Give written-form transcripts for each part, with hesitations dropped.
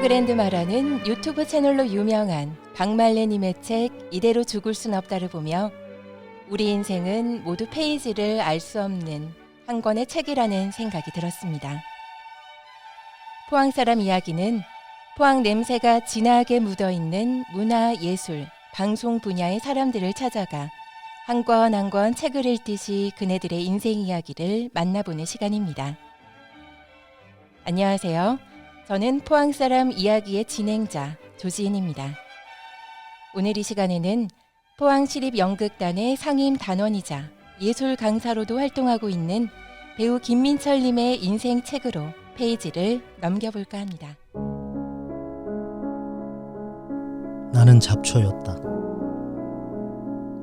그랜드마라는 유튜브 채널로 유명한 박말레님의 책 이대로 죽을 순 없다를 보며 우리 인생은 모두 페이지를 알 수 없는 한 권의 책이라는 생각이 들었습니다. 포항 사람 이야기는 포항 냄새가 진하게 묻어있는 문화, 예술, 방송 분야의 사람들을 찾아가 한 권 한 권 책을 읽듯이 그네들의 인생 이야기를 만나보는 시간입니다. 안녕하세요. 저는 포항 사람 이야기의 진행자 조지인입니다. 오늘 이 시간에는 포항시립연극단의 상임 단원이자 예술 강사로도 활동하고 있는 배우 김민철님의 인생 책으로 페이지를 넘겨볼까 합니다. 나는 잡초였다.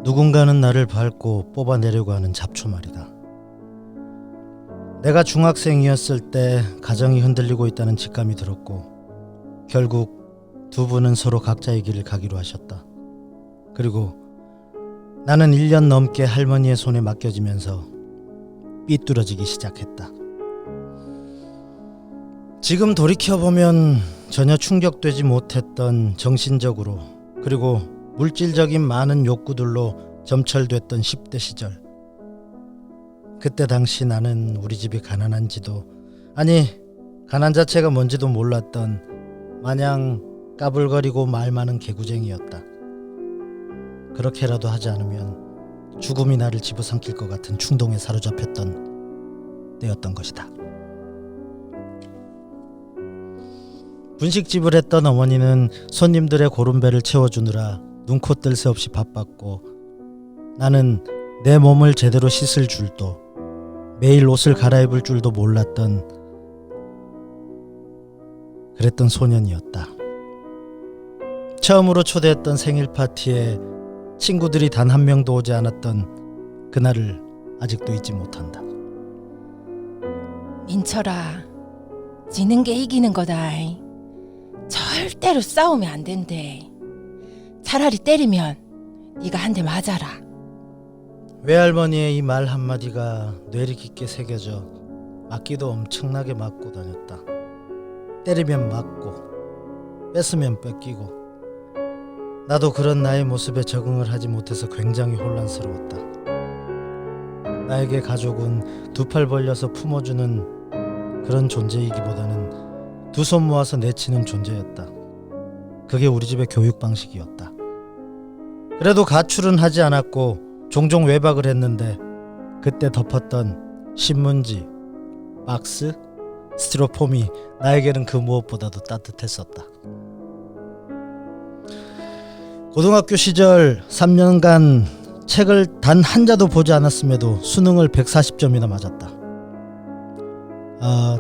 누군가는 나를 밟고 뽑아내려고 하는 잡초 말이다. 내가 중학생이었을 때 가정이 흔들리고 있다는 직감이 들었고 결국 두 분은 서로 각자의 길을 가기로 하셨다. 그리고 나는 1년 넘게 할머니의 손에 맡겨지면서 삐뚤어지기 시작했다. 지금 돌이켜보면 전혀 충격되지 못했던 정신적으로 그리고 물질적인 많은 욕구들로 점철됐던 10대 시절. 그때 당시 나는 우리 집이 가난한지도 아니 가난 자체가 뭔지도 몰랐던 마냥 까불거리고 말 많은 개구쟁이였다. 그렇게라도 하지 않으면 죽음이 나를 집어삼킬 것 같은 충동에 사로잡혔던 때였던 것이다. 분식집을 했던 어머니는 손님들의 고른배를 채워주느라 눈코 뜰 새 없이 바빴고 나는 내 몸을 제대로 씻을 줄도 매일 옷을 갈아입을 줄도 몰랐던 그랬던 소년이었다. 처음으로 초대했던 생일 파티에 친구들이 단 한 명도 오지 않았던 그날을 아직도 잊지 못한다. 민철아, 지는 게 이기는 거다. 절대로 싸우면 안 된대. 차라리 때리면 네가 한 대 맞아라. 외할머니의 이 말 한마디가 뇌리 깊게 새겨져 맞기도 엄청나게 맞고 다녔다. 때리면 맞고 뺏으면 뺏기고 나도 그런 나의 모습에 적응을 하지 못해서 굉장히 혼란스러웠다. 나에게 가족은 두 팔 벌려서 품어주는 그런 존재이기보다는 두 손 모아서 내치는 존재였다. 그게 우리 집의 교육 방식이었다. 그래도 가출은 하지 않았고 종종 외박을 했는데 그때 덮었던 신문지, 박스, 스티로폼이 나에게는 그 무엇보다도 따뜻했었다. 고등학교 시절 3년간 책을 단 한 자도 보지 않았음에도 수능을 140점이나 맞았다.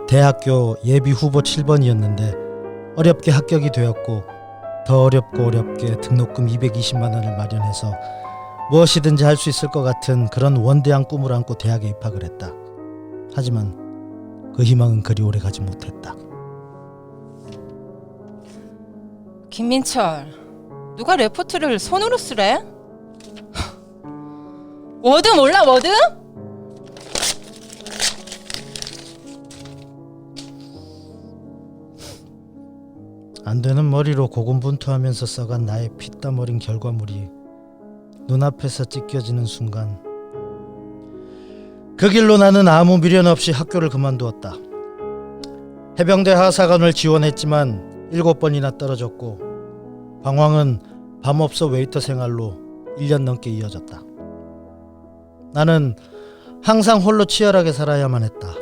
대학교 예비 후보 7번이었는데 어렵게 합격이 되었고 더 어렵게 등록금 220만 원을 마련해서 무엇이든지 할 수 있을 것 같은 그런 원대한 꿈을 안고 대학에 입학을 했다. 하지만 그 희망은 그리 오래 가지 못했다. 김민철, 누가 레포트를 손으로 쓰래? 워드 몰라, 워드? 안 되는 머리로 고군분투하면서 써간 나의 피땀 어린 결과물이 눈앞에서 찢겨지는 순간 그 길로 나는 아무 미련 없이 학교를 그만두었다. 해병대 하사관을 지원했지만 7번이나 떨어졌고 방황은 밤업소 웨이터 생활로 1년 넘게 이어졌다. 나는 항상 홀로 치열하게 살아야만 했다.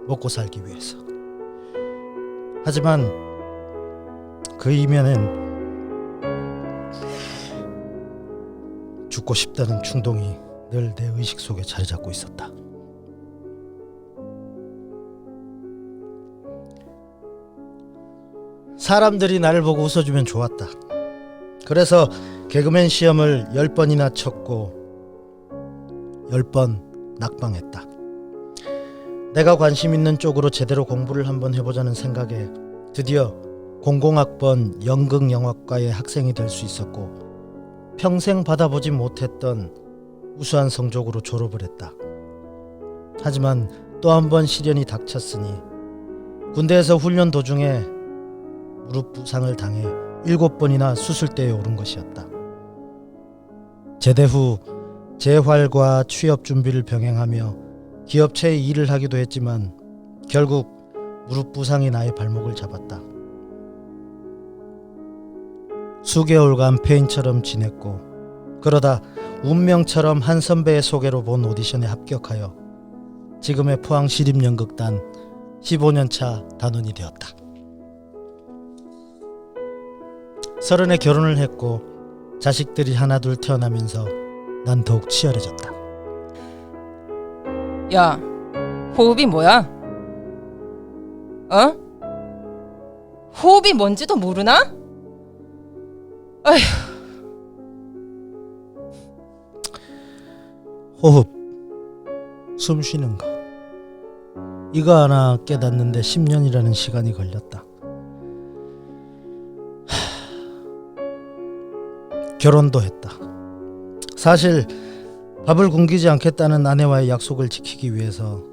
먹고 살기 위해서. 하지만 그 이면엔 죽고 싶다는 충동이 늘 내 의식 속에 자리 잡고 있었다. 사람들이 나를 보고 웃어주면 좋았다. 그래서 개그맨 시험을 10번이나 쳤고 10번 낙방했다. 내가 관심 있는 쪽으로 제대로 공부를 한번 해보자는 생각에 드디어 공공학번 연극영화과의 학생이 될 수 있었고 평생 받아보지 못했던 우수한 성적으로 졸업을 했다. 하지만 또 한 번 시련이 닥쳤으니 군대에서 훈련 도중에 무릎 부상을 당해 7번이나 수술대에 오른 것이었다. 제대 후 재활과 취업 준비를 병행하며 기업체에 일을 하기도 했지만 결국 무릎 부상이 나의 발목을 잡았다. 수개월간 폐인처럼 지냈고 그러다 운명처럼 한 선배의 소개로 본 오디션에 합격하여 지금의 포항시립연극단 15년차 단원이 되었다. 30에 결혼을 했고 자식들이 하나둘 태어나면서 난 더욱 치열해졌다. 야, 호흡이 뭐야? 어? 호흡이 뭔지도 모르나? 아휴, 호흡, 숨 쉬는 거. 이거 하나 깨닫는데 10년이라는 시간이 걸렸다. 결혼도 했다. 사실 밥을 굶기지 않겠다는 아내와의 약속을 지키기 위해서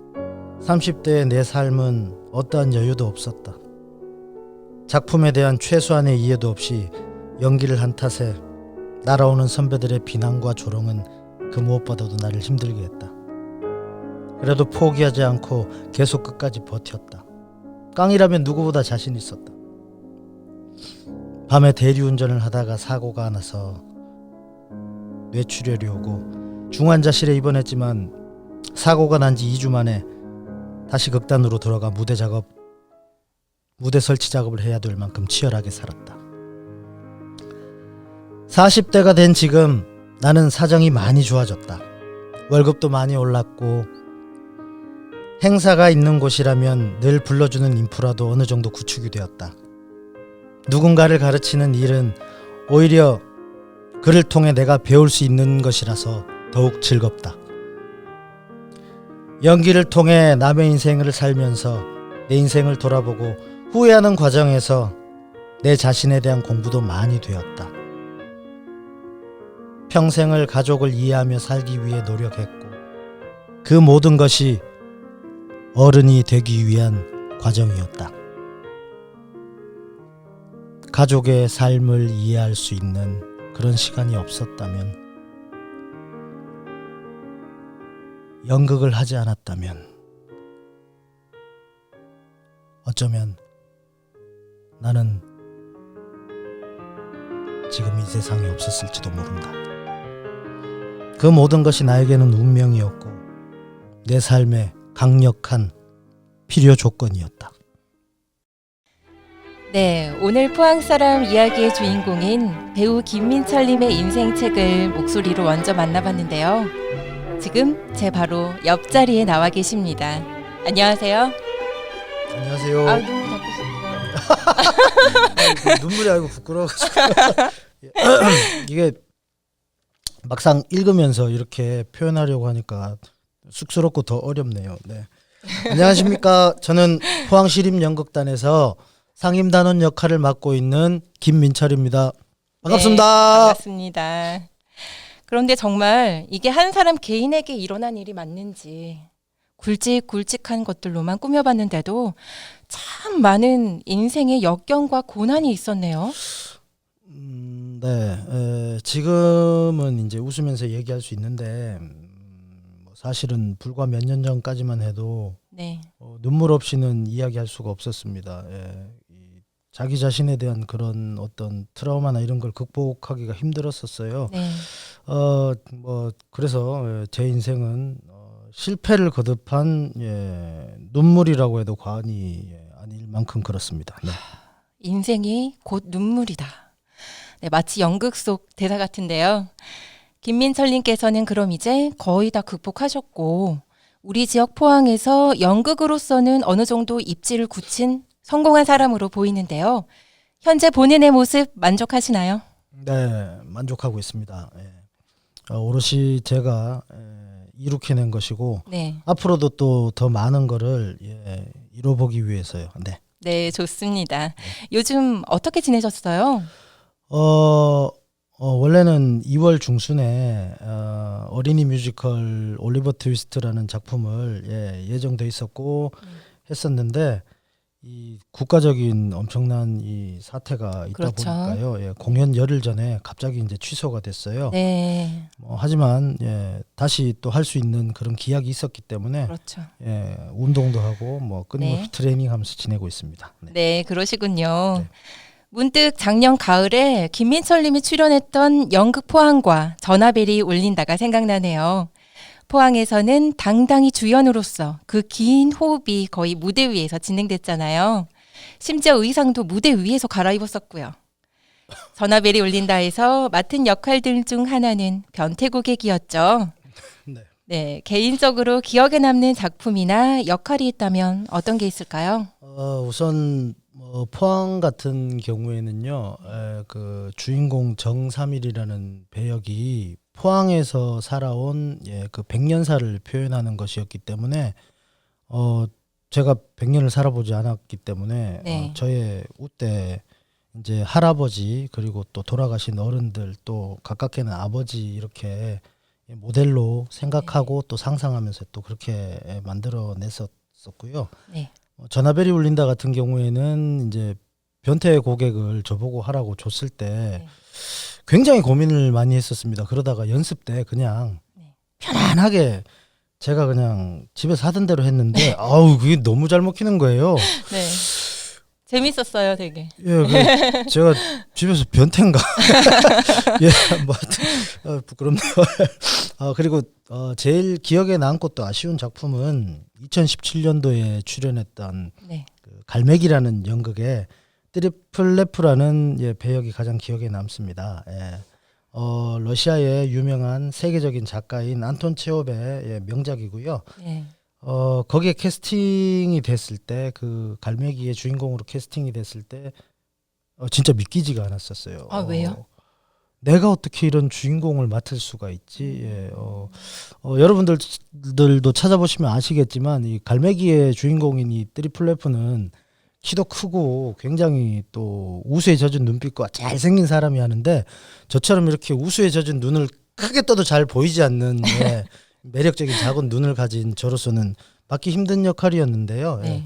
30대의 내 삶은 어떠한 여유도 없었다. 작품에 대한 최소한의 이해도 없이 연기를 한 탓에 날아오는 선배들의 비난과 조롱은 그 무엇보다도 나를 힘들게 했다. 그래도 포기하지 않고 계속 끝까지 버텼다. 깡이라면 누구보다 자신 있었다. 밤에 대리운전을 하다가 사고가 나서 뇌출혈이 오고 중환자실에 입원했지만 사고가 난 지 2주 만에 다시 극단으로 돌아가 무대 설치 작업을 해야 될 만큼 치열하게 살았다. 40대가 된 지금 나는 사정이 많이 좋아졌다. 월급도 많이 올랐고 행사가 있는 곳이라면 늘 불러주는 인프라도 어느 정도 구축이 되었다. 누군가를 가르치는 일은 오히려 그를 통해 내가 배울 수 있는 것이라서 더욱 즐겁다. 연기를 통해 남의 인생을 살면서 내 인생을 돌아보고 후회하는 과정에서 내 자신에 대한 공부도 많이 되었다. 평생을 가족을 이해하며 살기 위해 노력했고 그 모든 것이 어른이 되기 위한 과정이었다. 가족의 삶을 이해할 수 있는 그런 시간이 없었다면, 연극을 하지 않았다면 어쩌면 나는 지금 이 세상에 없었을지도 모른다. 그 모든 것이 나에게는 운명이었고 내 삶의 강력한 필요 조건이었다. 네, 오늘 포항사람 이야기의 주인공인 배우 김민철님의 인생책을 목소리로 먼저 만나봤는데요. 지금 제 바로 옆자리에 나와 계십니다. 안녕하세요. 안녕하세요. 아, 눈물 닦으시고요. 눈물이 아니고 부끄러워가지고 이게 막상 읽으면서 이렇게 표현하려고 하니까 쑥스럽고 더 어렵네요. 네. 안녕하십니까. 저는 포항시립연극단에서 상임단원 역할을 맡고 있는 김민철입니다. 반갑습니다. 네, 반갑습니다. 그런데 정말 이게 한 사람 개인에게 일어난 일이 맞는지 굵직굵직한 것들로만 꾸며봤는데도 참 많은 인생의 역경과 고난이 있었네요. 네. 지금은 이제 웃으면서 얘기할 수 있는데 사실은 불과 몇 년 전까지만 해도 네. 눈물 없이는 이야기할 수가 없었습니다. 자기 자신에 대한 그런 어떤 트라우마나 이런 걸 극복하기가 힘들었었어요. 네. 그래서 제 인생은 실패를 거듭한 눈물이라고 해도 과언이 아닐 만큼 그렇습니다. 네. 인생이 곧 눈물이다. 네, 마치 연극 속 대사 같은데요. 김민철님께서는 그럼 이제 거의 다 극복하셨고 우리 지역 포항에서 연극으로서는 어느 정도 입지를 굳힌 성공한 사람으로 보이는데요. 현재 본인의 모습 만족하시나요? 네, 만족하고 있습니다. 오롯이 제가 이룩해낸 것이고 네. 앞으로도 또 더 많은 거를 이뤄보기 위해서요. 네. 네, 좋습니다. 요즘 어떻게 지내셨어요? 원래는 2월 중순에 어린이 뮤지컬 올리버 트위스트라는 작품을 예정돼 있었고 했었는데 이 국가적인 엄청난 이 사태가 있다 그렇죠. 보니까요. 예, 공연 열흘 전에 갑자기 이제 취소가 됐어요. 네, 하지만 예, 다시 또 할 수 있는 그런 기약이 있었기 때문에 그렇죠. 예, 운동도 하고 뭐 끊임없이 네. 트레이닝하면서 지내고 있습니다. 네. 네, 그러시군요. 네. 문득 작년 가을에 김민철님이 출연했던 연극 포항과 전화벨이 울린다가 생각나네요. 포항에서는 당당히 주연으로서 그 긴 호흡이 거의 무대 위에서 진행됐잖아요. 심지어 의상도 무대 위에서 갈아입었었고요. 전화벨이 울린다에서 맡은 역할들 중 하나는 변태고객이었죠. 네. 네, 개인적으로 기억에 남는 작품이나 역할이 있다면 어떤 게 있을까요? 우선 포항 같은 경우에는요, 그 주인공 정삼일이라는 배역이 포항에서 살아온 그 백년사를 표현하는 것이었기 때문에 제가 100년을 살아보지 않았기 때문에 네. 저의 우때 이제 할아버지 그리고 또 돌아가신 어른들 또 가깝게는 아버지 이렇게 모델로 생각하고 또 상상하면서 또 그렇게 만들어냈었고요. 네. 전화벨이 울린다 같은 경우에는 이제 변태 고객을 저보고 하라고 줬을 때 네. 굉장히 고민을 많이 했었습니다. 그러다가 연습 때 그냥 네. 편안하게 제가 그냥 집에서 하던 대로 했는데 아우 그게 너무 잘 먹히는 거예요. 네. 재밌었어요, 되게. 예, 제가 집에서 변태인가? 예, 뭐 하여튼 부끄럽네요. 그리고 제일 기억에 남고 또 아쉬운 작품은 2017년도에 출연했던 네. 그 갈매기라는 연극에 트리플레프라는 배역이 가장 기억에 남습니다. 예. 러시아의 유명한 세계적인 작가인 안톤 체홉의 명작이고요. 네. 거기에 캐스팅이 됐을 때 그 갈매기의 주인공으로 캐스팅이 됐을 때 진짜 믿기지가 않았었어요. 아, 왜요? 내가 어떻게 이런 주인공을 맡을 수가 있지? 예, 여러분들도 찾아보시면 아시겠지만 이 갈매기의 주인공인 이 트리플레프는 키도 크고 굉장히 또 우수에 젖은 눈빛과 잘생긴 사람이 하는데 저처럼 이렇게 우수에 젖은 눈을 크게 떠도 잘 보이지 않는 매력적인 작은 눈을 가진 저로서는 맡기 힘든 역할이었는데요. 네.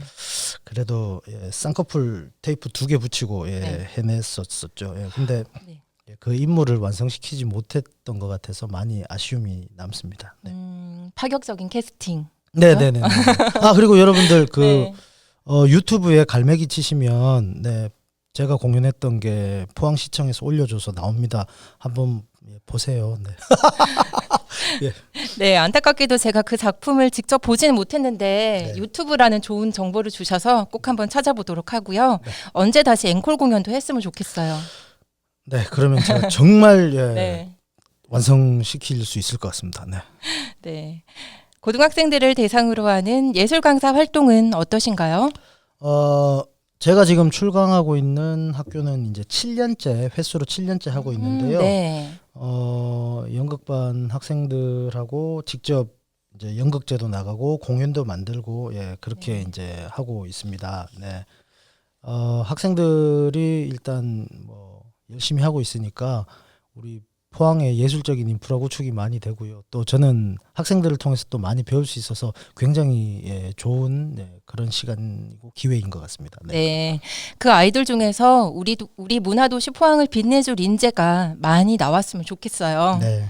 그래도 쌍꺼풀 테이프 2개 붙이고 네. 해냈었죠. 근데 네. 그 임무를 완성시키지 못했던 것 같아서 많이 아쉬움이 남습니다. 네. 파격적인 캐스팅. 네네네. 그리고 여러분들 네. 유튜브에 갈매기 치시면 제가 공연했던 게 포항시청에서 올려줘서 나옵니다. 한번 보세요. 네. 네, 안타깝게도 제가 그 작품을 직접 보지는 못했는데 네. 유튜브라는 좋은 정보를 주셔서 꼭 한번 찾아보도록 하고요. 네. 언제 다시 앵콜 공연도 했으면 좋겠어요. 네, 그러면 제가 정말 네. 완성시킬 수 있을 것 같습니다. 네. 네. 고등학생들을 대상으로 하는 예술 강사 활동은 어떠신가요? 제가 지금 출강하고 있는 학교는 이제 7년째 횟수로 7년째 하고 있는데요. 네. 연극반 학생들하고 직접 이제 연극제도 나가고 공연도 만들고 그렇게 네. 이제 하고 있습니다. 네. 학생들이 일단 뭐 열심히 하고 있으니까 우리 포항의 예술적인 인프라 구축이 많이 되고요. 또 저는 학생들을 통해서 또 많이 배울 수 있어서 굉장히 좋은 그런 시간이고 기회인 것 같습니다. 네. 네. 그 아이들 중에서 우리 문화도시 포항을 빛내줄 인재가 많이 나왔으면 좋겠어요. 네.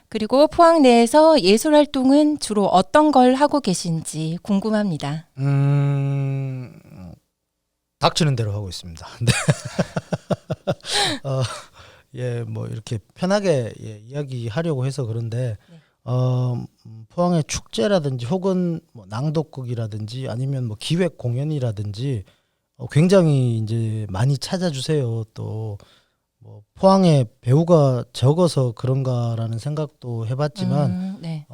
그리고 포항 내에서 예술 활동은 주로 어떤 걸 하고 계신지 궁금합니다. 닥치는 대로 하고 있습니다. 네. 뭐 이렇게 편하게 이야기하려고 해서 그런데 네. 포항의 축제라든지 혹은 뭐 낭독극이라든지 아니면 뭐 기획 공연이라든지 굉장히 이제 많이 찾아주세요. 또 뭐 포항에 배우가 적어서 그런가라는 생각도 해봤지만 네.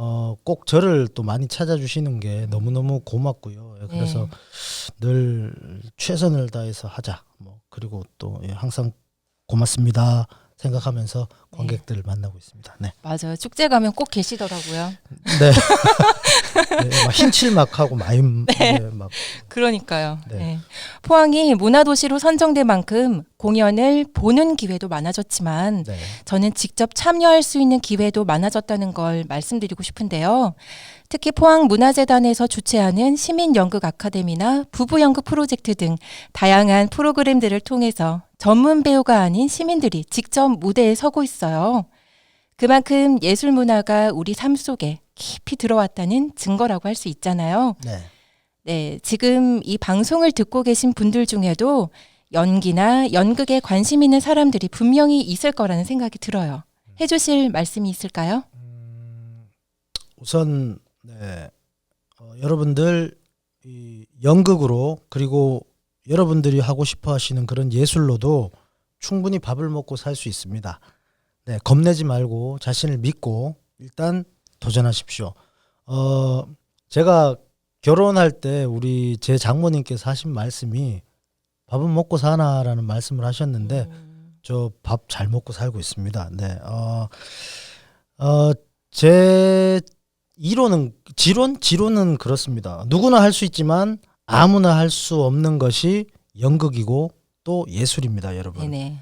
꼭 저를 또 많이 찾아주시는 게 너무너무 고맙고요. 그래서 늘 최선을 다해서 하자. 뭐 그리고 또 항상 고맙습니다 생각하면서 관객들을 만나고 있습니다. 네. 맞아요. 축제 가면 꼭 계시더라고요. 네. 막 흰칠막하고 마임 막. 그러니까요. 네. 네. 포항이 문화도시로 선정된 만큼 공연을 보는 기회도 많아졌지만 네. 저는 직접 참여할 수 있는 기회도 많아졌다는 걸 말씀드리고 싶은데요. 특히 포항문화재단에서 주최하는 시민연극 아카데미나 부부연극 프로젝트 등 다양한 프로그램들을 통해서 전문 배우가 아닌 시민들이 직접 무대에 서고 있어요. 그만큼 예술 문화가 우리 삶 속에 깊이 들어왔다는 증거라고 할 수 있잖아요. 네. 네, 지금 이 방송을 듣고 계신 분들 중에도 연기나 연극에 관심 있는 사람들이 분명히 있을 거라는 생각이 들어요. 해주실 말씀이 있을까요? 우선 여러분들 이 연극으로 그리고 여러분들이 하고 싶어 하시는 그런 예술로도 충분히 밥을 먹고 살 수 있습니다. 네, 겁내지 말고 자신을 믿고 일단 도전하십시오. 제가 결혼할 때 우리 제 장모님께서 하신 말씀이 밥은 먹고 사나라는 말씀을 하셨는데 저 밥 잘 먹고 살고 있습니다. 네, 제 지론은 그렇습니다. 누구나 할 수 있지만 아무나 할 수 없는 것이 연극이고 또 예술입니다, 여러분. 네네.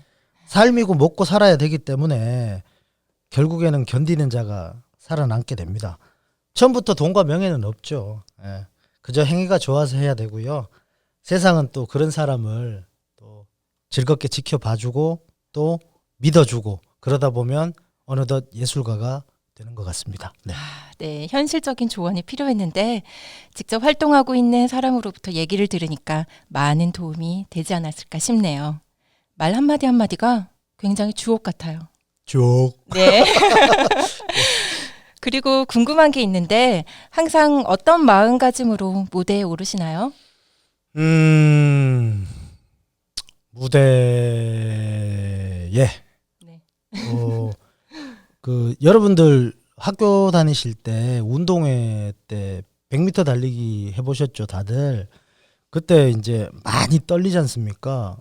삶이고 먹고 살아야 되기 때문에 결국에는 견디는 자가 살아남게 됩니다. 처음부터 돈과 명예는 없죠. 예. 그저 행위가 좋아서 해야 되고요. 세상은 또 그런 사람을 또 즐겁게 지켜봐주고 또 믿어주고 그러다 보면 어느덧 예술가가 되는 것 같습니다. 네. 네, 현실적인 조언이 필요했는데 직접 활동하고 있는 사람으로부터 얘기를 들으니까 많은 도움이 되지 않았을까 싶네요. 말 한마디 한마디가 굉장히 주옥 같아요. 쭉. 네. 그리고 궁금한 게 있는데 항상 어떤 마음가짐으로 무대에 오르시나요? 무대에 네. 여러분들 학교 다니실 때 운동회 때 100m 달리기 해보셨죠, 다들? 그때 이제 많이 떨리지 않습니까?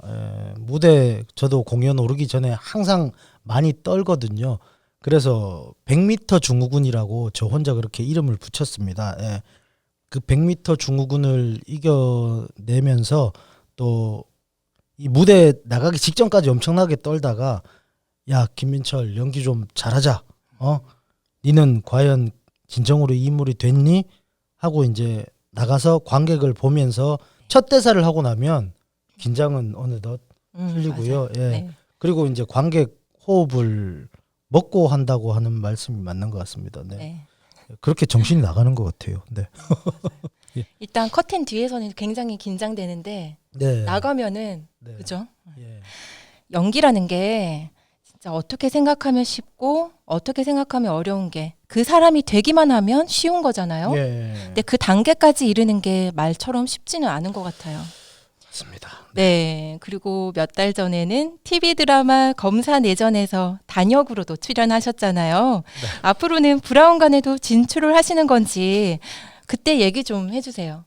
무대 저도 공연 오르기 전에 항상 많이 떨거든요. 그래서 100m 중후군이라고 저 혼자 그렇게 이름을 붙였습니다. 그 100m 중후군을 이겨내면서 또 이 무대에 나가기 직전까지 엄청나게 떨다가 야, 김민철 연기 좀 잘하자. 니는 과연 진정으로 이 인물이 됐니? 하고 이제 나가서 관객을 보면서 첫 대사를 하고 나면 긴장은 어느덧 풀리고요. 예. 네. 그리고 이제 관객 호흡을 먹고 한다고 하는 말씀이 맞는 것 같습니다. 네. 네. 그렇게 정신이 나가는 것 같아요. 네. 일단 커튼 뒤에서는 굉장히 긴장되는데 네. 나가면은 네. 그죠? 예. 연기라는 게 진짜 어떻게 생각하면 쉽고 어떻게 생각하면 어려운 게 그 사람이 되기만 하면 쉬운 거잖아요. 예. 근데 그 단계까지 이르는 게 말처럼 쉽지는 않은 것 같아요. 맞습니다. 네. 그리고 몇 달 전에는 TV 드라마 검사 내전에서 단역으로도 출연하셨잖아요. 네. 앞으로는 브라운관에도 진출을 하시는 건지 그때 얘기 좀 해주세요.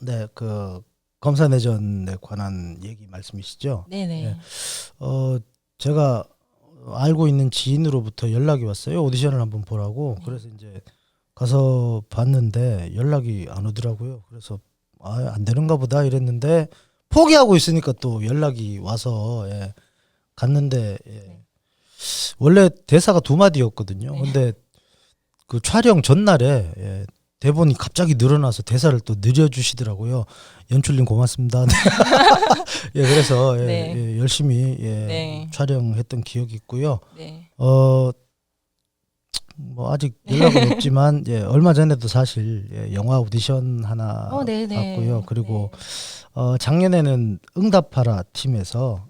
네. 그 검사 내전에 관한 얘기 말씀이시죠? 네네. 예. 제가 알고 있는 지인으로부터 연락이 왔어요. 오디션을 한번 보라고. 그래서 이제 가서 봤는데 연락이 안 오더라고요. 그래서 안 되는가 보다 이랬는데 포기하고 있으니까 또 연락이 와서 갔는데 원래 대사가 2마디였거든요. 네. 근데 그 촬영 전날에 대본이 갑자기 늘어나서 대사를 또 늘려주시더라고요. 연출님 고맙습니다. 그래서 네. 열심히 네. 촬영했던 기억이 있고요. 네. 뭐 아직 연락은 없지만 얼마 전에도 사실 영화 오디션 하나 네네. 봤고요. 그리고 작년에는 응답하라 팀에서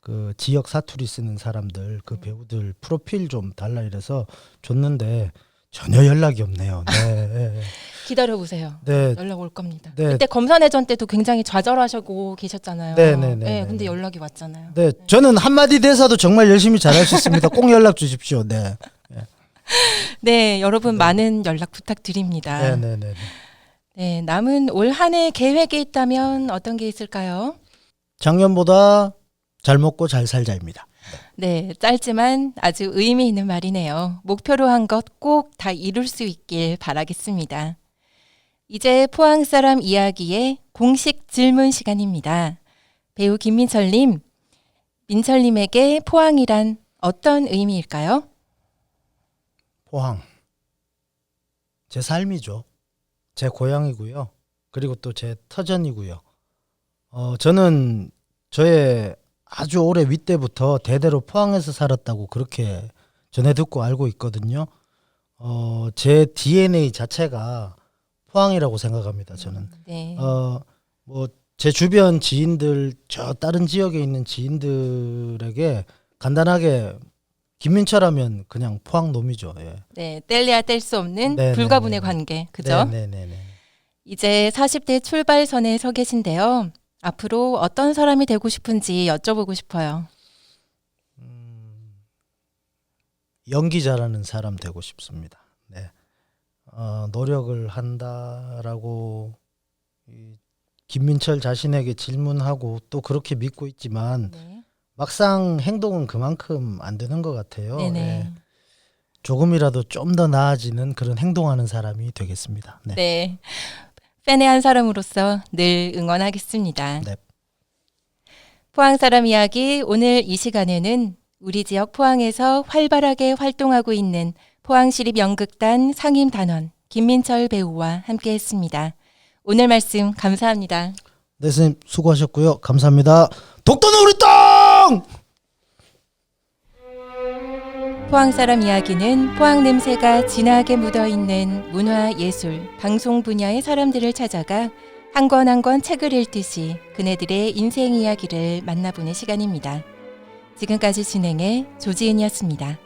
그 지역 사투리 쓰는 사람들 그 배우들 프로필 좀 달라 이래서 줬는데 전혀 연락이 없네요. 네. 기다려보세요. 네. 연락 올 겁니다. 네. 그때 검사 내전 때도 굉장히 좌절하시고 계셨잖아요. 네네네. 근데 연락이 왔잖아요. 네, 저는 한마디 대사도 정말 열심히 잘할 수 있습니다. 꼭 연락 주십시오. 네. 네, 여러분 많은 연락 부탁드립니다. 네네네. 네, 남은 올 한 해 계획이 있다면 어떤 게 있을까요? 작년보다 잘 먹고 잘 살자입니다. 네, 짧지만 아주 의미 있는 말이네요. 목표로 한 것 꼭 다 이룰 수 있길 바라겠습니다. 이제 포항 사람 이야기의 공식 질문 시간입니다. 배우 김민철님, 민철님에게 포항이란 어떤 의미일까요? 포항. 제 삶이죠. 제 고향이고요. 그리고 또 제 터전이고요. 저는 저의 아주 오래 윗대부터 대대로 포항에서 살았다고 그렇게 전해 듣고 알고 있거든요. 제 DNA 자체가 포항이라고 생각합니다. 저는. 네. 뭐 제 주변 지인들, 저 다른 지역에 있는 지인들에게 간단하게 김민철 하면 그냥 포항 놈이죠. 예. 네, 뗄래야 뗄 수 없는 네, 불가분의 네, 네. 관계. 그죠? 네네네. 이제 40대 출발선에 서 계신데요. 앞으로 어떤 사람이 되고 싶은지 여쭤보고 싶어요. 연기 잘하는 사람 되고 싶습니다. 네. 노력을 한다라고 김민철 자신에게 질문하고 또 그렇게 믿고 있지만 네. 막상 행동은 그만큼 안 되는 것 같아요. 네네. 예. 조금이라도 좀 더 나아지는 그런 행동하는 사람이 되겠습니다. 네. 네. 팬의 한 사람으로서 늘 응원하겠습니다. 네. 포항 사람 이야기 오늘 이 시간에는 우리 지역 포항에서 활발하게 활동하고 있는 포항시립 연극단 상임단원 김민철 배우와 함께했습니다. 오늘 말씀 감사합니다. 네, 선생님 수고하셨고요. 감사합니다. 독도는 우리 땅! 포항 사람 이야기는 포항 냄새가 진하게 묻어있는 문화, 예술, 방송 분야의 사람들을 찾아가 한 권 한 권 책을 읽듯이 그네들의 인생 이야기를 만나보는 시간입니다. 지금까지 진행해 조지은이었습니다.